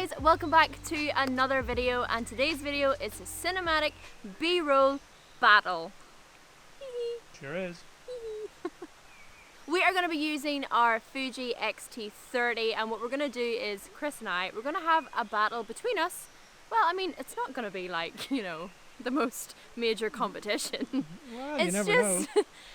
guys, welcome back to another video, and today's video is a cinematic B-roll battle. Sure is. We are going to be using our Fuji XT30, and what we're going to do is, Chris and I, we're going to have a battle between us. Well, I mean, it's not going to be like, you know, the most major competition. Well, you never know.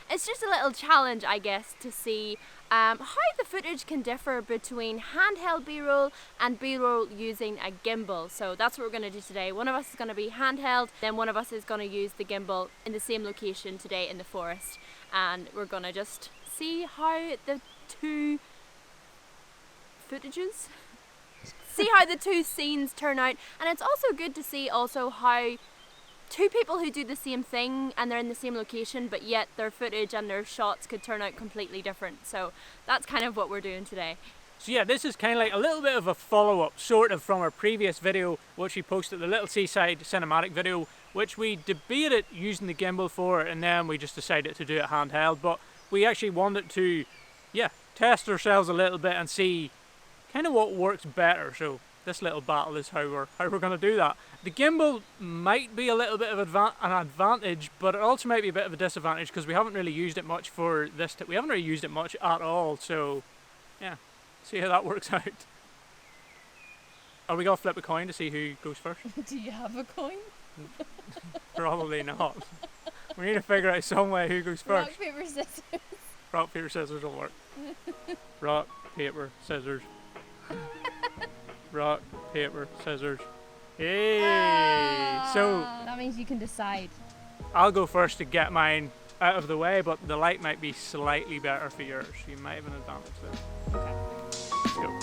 It's just a little challenge, I guess, to see how the footage can differ between handheld B-roll and B-roll using a gimbal. So that's what we're going to do today. One of us is going to be handheld, then one of us is going to use the gimbal in the same location today in the forest. And we're going to just see how the two footages, see how the two scenes turn out. And it's also good to see also how two people who do the same thing and they're in the same location, but yet their footage and their shots could turn out completely different. So that's kind of what we're doing today. So yeah, this is kind of like a little bit of a follow-up, sort of, from our previous video, which we posted, the little seaside cinematic video, which we debated using the gimbal for, and then we just decided to do it handheld. But we actually wanted to, yeah, test ourselves a little bit and see kind of what works better. So this little battle is how we're going to do that. The gimbal might be a little bit of an advantage, but it also might be a bit of a disadvantage because we haven't really used it much for this. We haven't really used it much at all. So yeah, see how that works out. Are we going to flip a coin to see who goes first? Do you have a coin? Probably not. We need to figure out some way who goes first. Rock, paper, scissors. Rock, paper, scissors will work. Rock, paper, scissors. Rock, paper, scissors. Hey! So that means you can decide. I'll go first to get mine out of the way, but the light might be slightly better for yours. You might have an advantage there. Okay. Let's go.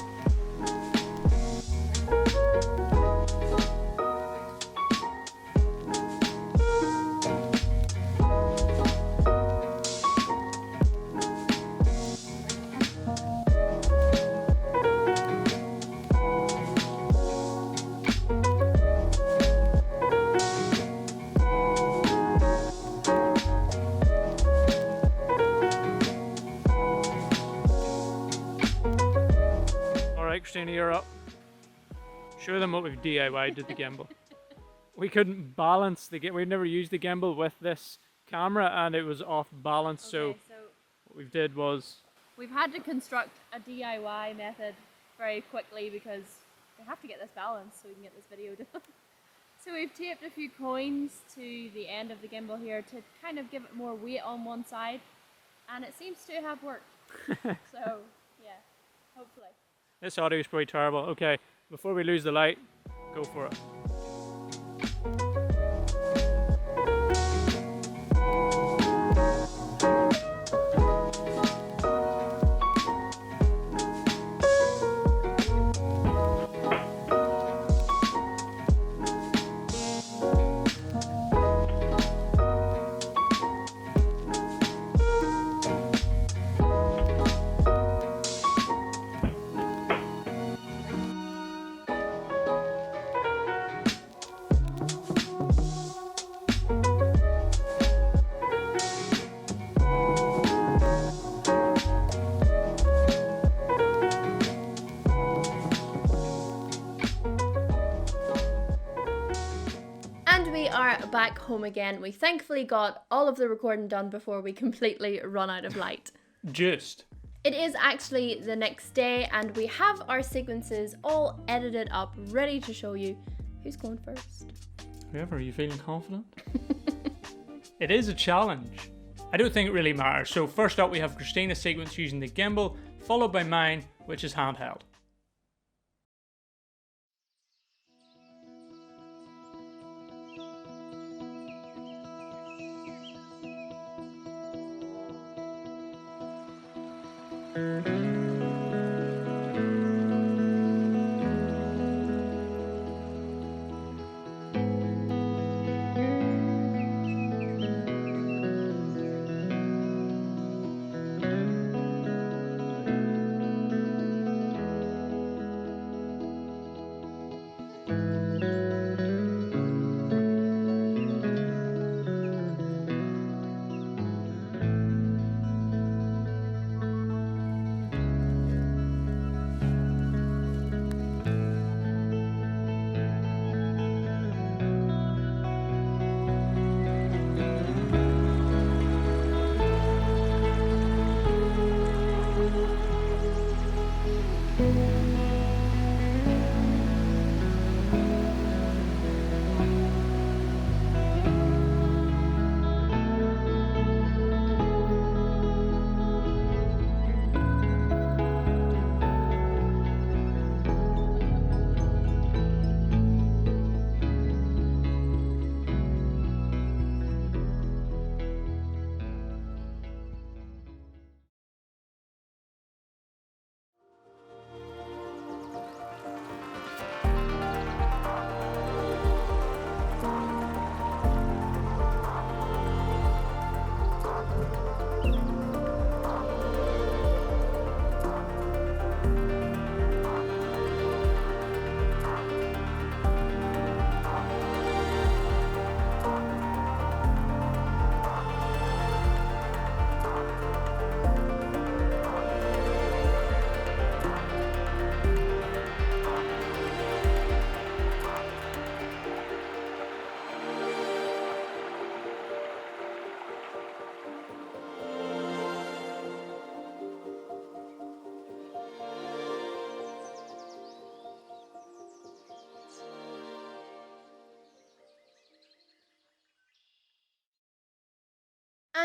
Christina, you're up. Show them what we've DIY'd with the gimbal. We couldn't balance the we'd never used the gimbal with this camera and it was off balance, so what we did was we've had to construct a DIY method very quickly because we have to get this balanced so we can get this video done. So we've taped a few coins to the end of the gimbal here to kind of give it more weight on one side, and it seems to have worked. So yeah, hopefully. This audio is pretty terrible. Okay, before we lose the light, go for it. We are back home again. We thankfully got all of the recording done before we completely run out of light. Just. It is actually the next day and we have our sequences all edited up, ready to show you. Who's going first? Whoever, are you feeling confident? It is a challenge. I don't think it really matters. So first up we have Christina's sequence using the gimbal, followed by mine, which is handheld.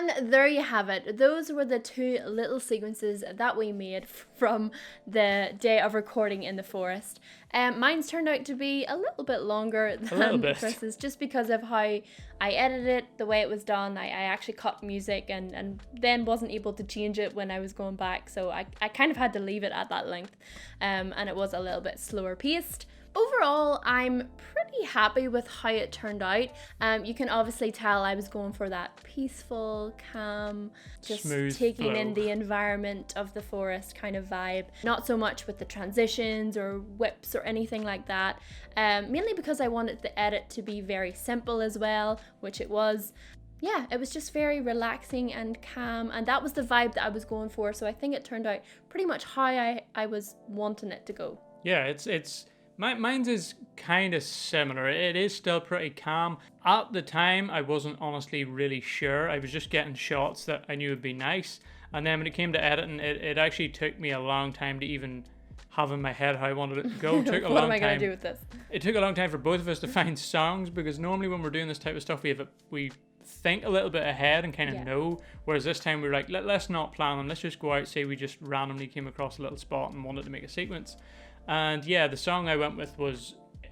And there you have it. Those were the two little sequences that we made from the day of recording in the forest. Mine's turned out to be a little bit longer than Chris's, just because of how I edited it, the way it was done. I actually cut music and then wasn't able to change it when I was going back, so I kind of had to leave it at that length, and it was a little bit slower paced. Overall, I'm pretty happy with how it turned out. You can obviously tell I was going for that peaceful, calm, just smooth taking flow in the environment of the forest kind of vibe. Not so much with the transitions or whips or anything like that. Mainly because I wanted the edit to be very simple as well, which it was. Yeah, it was just very relaxing and calm, and that was the vibe that I was going for, so I think it turned out pretty much how I was wanting it to go. Yeah, mine's is kind of similar. It is still pretty calm. At the time, I wasn't honestly really sure. I was just getting shots that I knew would be nice. And then when it came to editing, it actually took me a long time to even have in my head how I wanted it to go. It took a What long am I time. going to do with this? It took a long time for both of us to find songs, because normally when we're doing this type of stuff, we think a little bit ahead and kind of know. Whereas this time we were like, let's not plan them. Let's just go out, say we just randomly came across a little spot and wanted to make a sequence. And yeah, the song I went with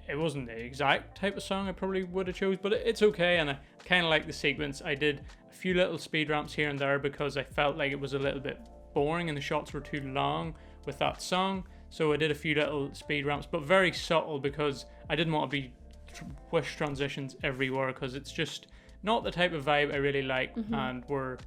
it wasn't the exact type of song I probably would have chose, but it's okay, and I kind of like the sequence. I did a few little speed ramps here and there because I felt like it was a little bit boring and the shots were too long with that song. So I did a few little speed ramps, but very subtle, because I didn't want to be whoosh transitions everywhere, because it's just not the type of vibe I really like. And we're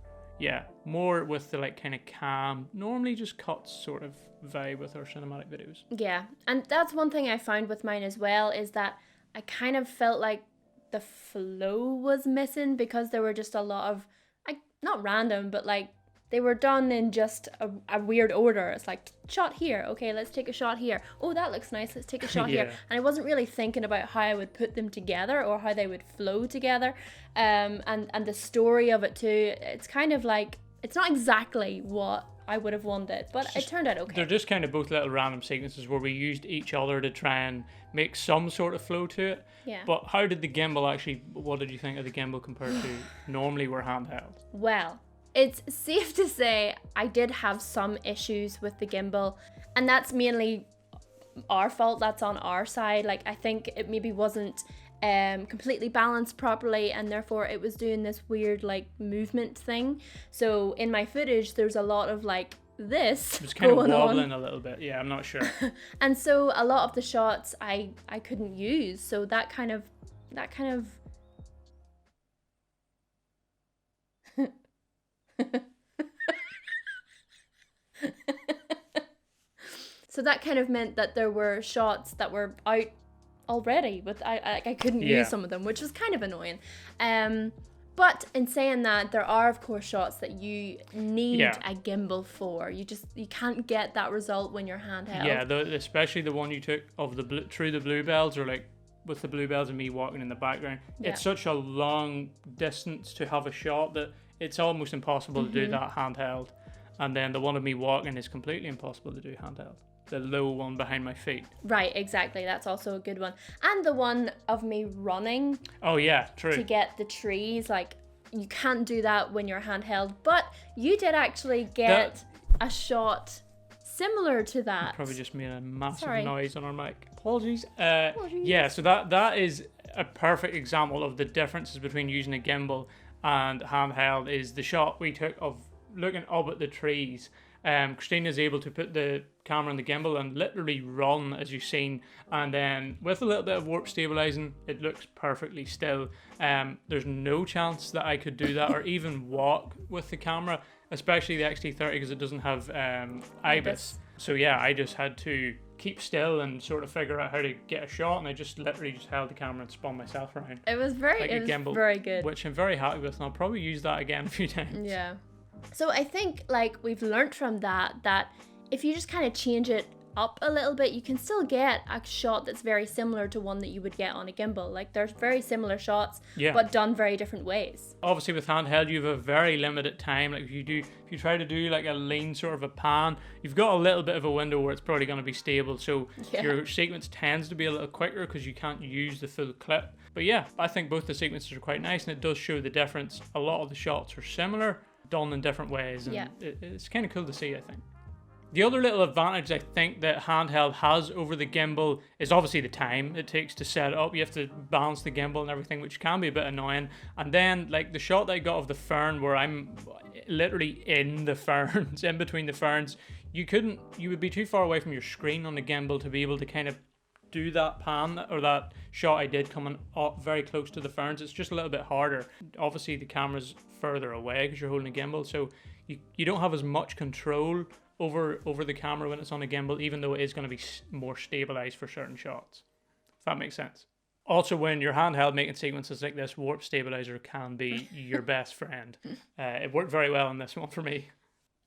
more with the like kind of calm, normally just cuts sort of vibe with our cinematic videos. Yeah, and that's one thing I found with mine as well, is that I kind of felt like the flow was missing, because there were just a lot of, like, not random, but like they were done in just a weird order. It's like, shot here, okay, let's take a shot here. Oh, that looks nice, let's take a shot here. And I wasn't really thinking about how I would put them together or how they would flow together. And the story of it too, it's kind of like, it's not exactly what I would have wanted, but it turned out okay. They're just kind of both little random sequences where we used each other to try and make some sort of flow to it. Yeah. But how did the gimbal actually, what did you think of the gimbal compared to normally we're handheld? Well, it's safe to say I did have some issues with the gimbal, and that's mainly our fault. That's on our side. Like, I think it maybe wasn't completely balanced properly, and therefore it was doing this weird like movement thing. So in my footage there's a lot of like this it was kind going of wobbling on. a little bit. Yeah, I'm not sure. And so a lot of the shots I couldn't use, so that kind of so that kind of meant that there were shots that were out already, with I couldn't use some of them, which was kind of annoying. But in saying that, there are of course shots that you need a gimbal for. You can't get that result when you're handheld. Yeah, especially the one you took of through the bluebells, or like with the bluebells and me walking in the background. It's such a long distance to have a shot that it's almost impossible to do that handheld. And then the one of me walking is completely impossible to do handheld. The low one behind my feet. Right, exactly. That's also a good one. And the one of me running. Oh yeah, true. To get the trees, like, you can't do that when you're handheld. But you did actually get a shot similar to that. Probably just made a massive Sorry. noise on our mic. Apologies. Yeah, so that is a perfect example of the differences between using a gimbal and handheld. Is the shot we took of looking up at the trees. Christina's able to put the camera on the gimbal and literally run, as you've seen, and then with a little bit of warp stabilizing, it looks perfectly still. There's no chance that I could do that or even walk with the camera, especially the XT30, because it doesn't have IBIS. So yeah, I just had to keep still and sort of figure out how to get a shot, and I just literally just held the camera and spun myself around. It was very good, which I'm very happy with, and I'll probably use that again a few times. Yeah. So I think, like, we've learned from that if you just kind of change it up a little bit, you can still get a shot that's very similar to one that you would get on a gimbal. Like, there's very similar shots, but done very different ways. Obviously with handheld you have a very limited time. Like if you try to do like a lean sort of a pan, you've got a little bit of a window where it's probably going to be stable, so your sequence tends to be a little quicker because you can't use the full clip. But yeah, I think both the sequences are quite nice, and it does show the difference. A lot of the shots are similar, done in different ways, and it's kind of cool to see, I think. The other little advantage I think that handheld has over the gimbal is obviously the time it takes to set it up. You have to balance the gimbal and everything, which can be a bit annoying. And then like the shot that I got of the fern, where I'm literally in the ferns, in between the ferns, you would be too far away from your screen on the gimbal to be able to kind of do that pan or that shot I did coming up very close to the ferns. It's just a little bit harder. Obviously the camera's further away because you're holding a gimbal, so you don't have as much control over the camera when it's on a gimbal, even though it is going to be more stabilized for certain shots, if that makes sense. Also, when you're handheld making sequences like this, warp stabilizer can be your best friend. It worked very well on this one for me.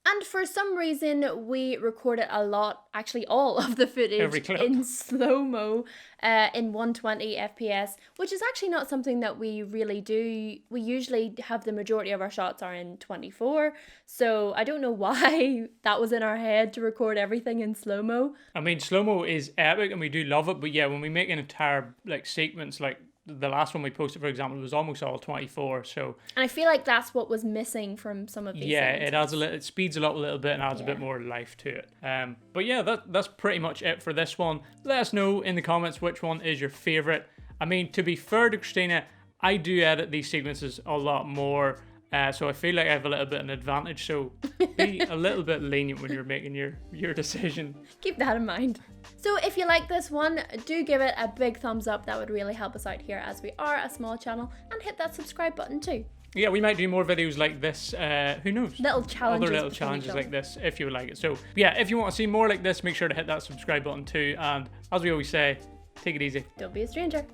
And for some reason, we recorded a lot, actually all of the footage in slow-mo in 120 FPS, which is actually not something that we really do. We usually have the majority of our shots are in 24, so I don't know why that was in our head to record everything in slow-mo. I mean, slow-mo is epic and we do love it, but yeah, when we make an entire like sequence, like the last one we posted, for example, was almost all 24. So, and I feel like that's what was missing from some of these. Yeah, it adds it speeds it up a little bit and adds a bit more life to it. But yeah, that's pretty much it for this one. Let us know in the comments which one is your favorite. I mean, to be fair to Christina, I do edit these sequences a lot more. So I feel like I have a little bit of an advantage, so be a little bit lenient when you're making your decision. Keep that in mind. So if you like this one, do give it a big thumbs up. That would really help us out here as we are a small channel, and hit that subscribe button too. Yeah, we might do more videos like this, who knows? Little challenges. Other little challenges like this, if you would like it. So yeah, if you want to see more like this, make sure to hit that subscribe button too, and as we always say, take it easy. Don't be a stranger.